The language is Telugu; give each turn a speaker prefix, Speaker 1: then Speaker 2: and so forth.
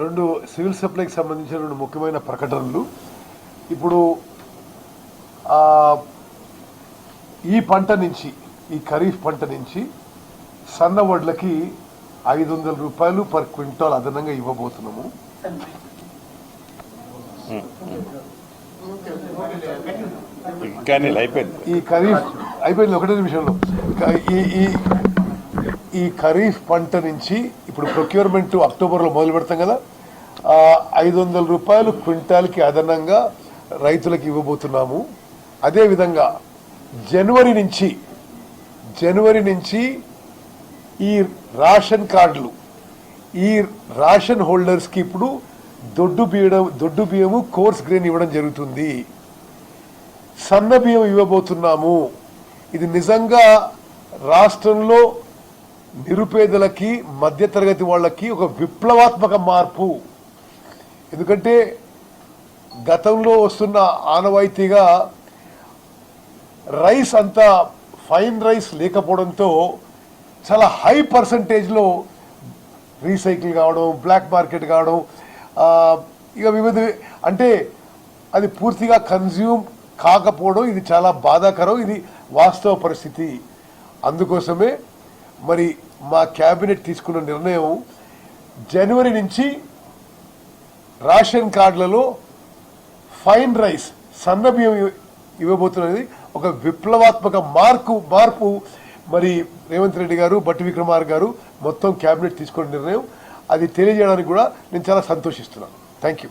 Speaker 1: రెండు సివిల్ సప్లైకి సంబంధించిన రెండు ముఖ్యమైన ప్రకటనలు. ఇప్పుడు ఈ పంట నుంచి, ఈ ఖరీఫ్ పంట నుంచి సన్న వడ్లకి 500 రూపాయలు పర్ క్వింటాల్ అదనంగా ఇవ్వబోతున్నాము. ఈ ఖరీఫ్ అయిపోయింది, ఒకటే నిమిషంలో. ఈ ఖరీఫ్ పంట నుంచి ఇప్పుడు ప్రొక్యూర్మెంట్ అక్టోబర్లో మొదలు పెడతాం కదా, 500 రూపాయలు క్వింటాల్కి అదనంగా రైతులకు ఇవ్వబోతున్నాము. అదేవిధంగా జనవరి నుంచి ఈ రేషన్ కార్డులు, ఈ రేషన్ హోల్డర్స్కి ఇప్పుడు దొడ్డు బియ్యము కోర్స్ గ్రెయిన్ ఇవ్వడం జరుగుతుంది. సన్న బియ్యం ఇవ్వబోతున్నాము. ఇది నిజంగా రాష్ట్రంలో నిరుపేదలకి, మధ్యతరగతి వాళ్ళకి ఒక విప్లవాత్మక మార్పు. ఎందుకంటే గతంలో వస్తున్న ఆనవాయితీగా రైస్ అంతా ఫైన్ రైస్ లేకపోవడంతో చాలా హై పర్సంటేజ్లో రీసైకిల్ కావడం, బ్లాక్ మార్కెట్ కావడం, ఇక వివిధ, అంటే అది పూర్తిగా కన్జ్యూమ్ కాకపోవడం, ఇది చాలా బాధాకరం. ఇది వాస్తవ పరిస్థితి. అందుకోసమే మరి మా క్యాబినెట్ తీసుకున్న నిర్ణయం, జనవరి నుంచి రేషన్ కార్డులలో ఫైన్ రైస్, సన్న బియ్యం ఇవ్వబోతున్నది ఒక విప్లవాత్మక మార్పు. మరి రేవంత్ రెడ్డి గారు, బట్టి విక్రమార్క గారు మొత్తం క్యాబినెట్ తీసుకున్న నిర్ణయం. అది తెలియజేయడానికి కూడా నేను చాలా సంతోషిస్తున్నాను. Thank you.